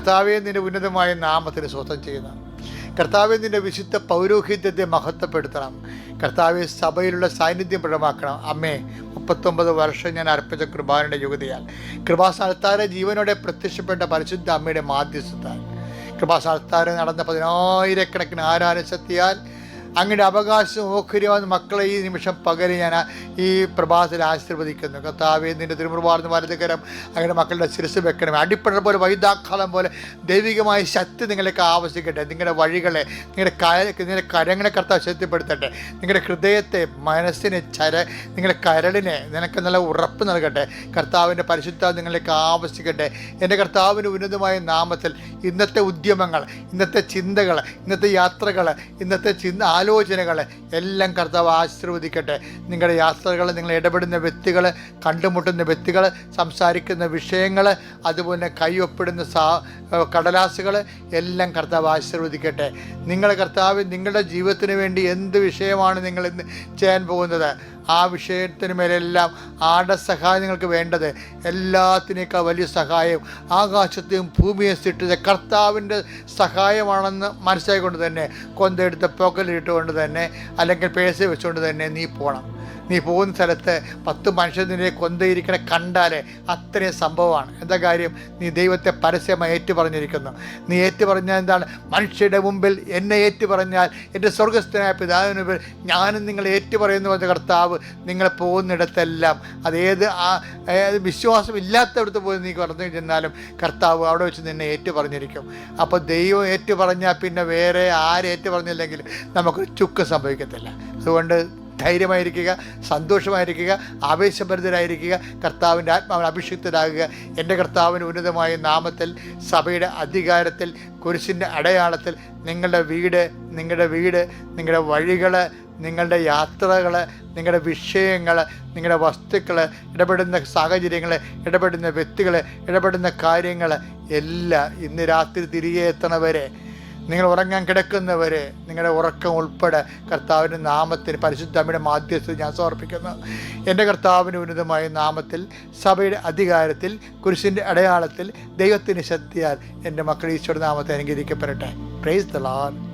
കർത്താവെ, നിൻ്റെ ഉന്നതമായ നാമത്തിന് സ്വസ്ഥം ചെയ്യുന്നു. കർത്താവെ, നിൻ്റെ വിശുദ്ധ പൗരോഹിത്യത്തെ മഹത്വപ്പെടുത്തണം. കർത്താവെ, സഭയിലുള്ള സാന്നിധ്യം പ്രകടമാക്കണം. അമ്മേ, 39 വർഷം ഞാൻ അർപ്പിച്ച കൃപാനയുടെ യുഗതിയാൽ, കൃപാസ്ഥാനത്താരെ ജീവനോടെ പ്രത്യക്ഷപ്പെട്ട പരിശുദ്ധ അമ്മയുടെ മാധ്യസ്ഥത്താൽ, കൃപാസ്ഥാനത്താരെ നടന്ന 10,000 ആരാധനശക്തിയാൽ അങ്ങയുടെ അവകാശം ഓഹരിയാവുന്ന മക്കളെ ഈ നിമിഷം പകരം ഞാൻ ഈ പ്രഭാതത്തിൽ ആശീർവദിക്കുന്നു. കർത്താവേ, നിൻ്റെ തിരുമുറുവാർന്ന് വലതുകരം അങ്ങയുടെ മക്കളുടെ ശിരസ് വെക്കണമേ. അടിപ്പഴ പോലെ, വൈദാക്കാലം പോലെ ദൈവികമായ ശക്തി നിങ്ങളേക്ക് ആവശ്യിക്കട്ടെ. നിങ്ങളുടെ വഴികളെ, നിങ്ങളുടെ കരങ്ങളെ കർത്താവ് ശക്തിപ്പെടുത്തട്ടെ. നിങ്ങളുടെ ഹൃദയത്തെ, മനസ്സിനെ, നിങ്ങളുടെ കരളിനെ നിനക്ക് നല്ല ഉറപ്പ് നൽകട്ടെ. കർത്താവിൻ്റെ പരിശുദ്ധ നിങ്ങളിലേക്ക് ആവശ്യിക്കട്ടെ. എൻ്റെ കർത്താവിൻ്റെ ഉന്നതമായ നാമത്തിൽ ഇന്നത്തെ ഉദ്യമങ്ങൾ, ഇന്നത്തെ ചിന്തകൾ, ഇന്നത്തെ യാത്രകൾ, ഇന്നത്തെ ആലോചനകൾ എല്ലാം കർത്താവ് ആശീർവദിക്കട്ടെ. നിങ്ങളുടെ യാത്രകൾ, നിങ്ങൾ ഇടപെടുന്ന വ്യക്തികൾ, കണ്ടുമുട്ടുന്ന വ്യക്തികൾ, സംസാരിക്കുന്ന വിഷയങ്ങൾ, അതുപോലെ കൈയൊപ്പിടുന്ന കടലാസുകൾ എല്ലാം കർത്താവ് ആശീർവദിക്കട്ടെ. കർത്താവ് നിങ്ങളുടെ ജീവിതത്തിന് വേണ്ടി എന്ത് വിഷയമാണ് നിങ്ങൾ ഇന്ന് ചെയ്യാൻ പോകുന്നത്, ആ വിഷയത്തിന് മേലെല്ലാം ആരുടെ സഹായം നിങ്ങൾക്ക് വേണ്ടത്, എല്ലാത്തിനേക്കാൾ വലിയ സഹായം ആകാശത്തെയും ഭൂമിയെ സൃഷ്ടിച്ച കർത്താവിൻ്റെ സഹായമാണെന്ന് മനസ്സിലാക്കിക്കൊണ്ട് തന്നെ, കൊന്തെടുത്ത് പോക്കലിട്ടുകൊണ്ട് തന്നെ, അല്ലെങ്കിൽ പേഴ്സ് വെച്ചുകൊണ്ട് തന്നെ നീ പോകണം. നീ പോകുന്ന സ്ഥലത്ത് 10 മനുഷ്യർ നിന്നെ കൊന്തയിരിക്കണ കണ്ടാലേ അത്രയും സംഭവമാണ്. എന്താ കാര്യം? നീ ദൈവത്തെ പരസ്യമായി ഏറ്റുപറഞ്ഞിരിക്കുന്നു. നീ ഏറ്റുപറഞ്ഞാൽ എന്താണ്? മനുഷ്യരുടെ മുമ്പിൽ എന്നെ ഏറ്റുപറഞ്ഞാൽ എൻ്റെ സ്വർഗസ്ഥനായ പിതാവിന് മുമ്പിൽ ഞാനും നിങ്ങൾ ഏറ്റുപറയുന്നു പറഞ്ഞ കർത്താവ് നിങ്ങൾ പോകുന്നിടത്തെല്ലാം, അതേത് വിശ്വാസം ഇല്ലാത്തടത്ത് പോയി നീ പറഞ്ഞു ചെന്നാലും കർത്താവ് അവിടെ വെച്ച് നിന്നെ ഏറ്റുപറഞ്ഞിരിക്കും. അപ്പോൾ ദൈവം ഏറ്റുപറഞ്ഞാൽ പിന്നെ വേറെ ആരേറ്റുപറഞ്ഞില്ലെങ്കിലും നമുക്കൊരു ചുക്ക് സംഭവിക്കത്തില്ല. അതുകൊണ്ട് ധൈര്യമായിരിക്കുക, സന്തോഷമായിരിക്കുക, ആവേശഭരിതരായിരിക്കുക, കർത്താവിൻ്റെ ആത്മാവിൽ അഭിഷിക്തരാകുക. എൻ്റെ കർത്താവിൻ്റെ ഉന്നതമായ നാമത്തിൽ, സഭയുടെ അധികാരത്തിൽ, കുരിശിൻ്റെ അടയാളത്തിൽ നിങ്ങളുടെ വീട്, നിങ്ങളുടെ വഴികൾ, നിങ്ങളുടെ യാത്രകൾ, നിങ്ങളുടെ വിഷയങ്ങൾ, നിങ്ങളുടെ വസ്തുക്കൾ, ഇടപെടുന്ന സാഹചര്യങ്ങൾ, ഇടപെടുന്ന വ്യക്തികൾ, ഇടപെടുന്ന കാര്യങ്ങൾ എല്ലാം ഇന്ന് രാത്രി തിരികെ എത്തണവരെ, നിങ്ങൾ ഉറങ്ങാൻ കിടക്കുന്നവരെ, നിങ്ങളുടെ ഉറക്കം ഉൾപ്പെടെ കർത്താവിൻ്റെ നാമത്തിന് പരിശുദ്ധ അമ്മയുടെ മാധ്യസ്ഥത ഞാൻ സമർപ്പിക്കുന്നു. എൻ്റെ കർത്താവിൻ്റെ ഉന്നതമായ നാമത്തിൽ, സഭയുടെ അധികാരത്തിൽ, കുരിശിൻ്റെ അടയാളത്തിൽ, ദൈവത്തിൻ്റെ ശക്തിയാൽ എൻ്റെ മക്കൾ ഈശോയുടെ നാമത്തെ അനുഗ്രഹിക്കപ്പെടട്ടെ. Praise the Lord.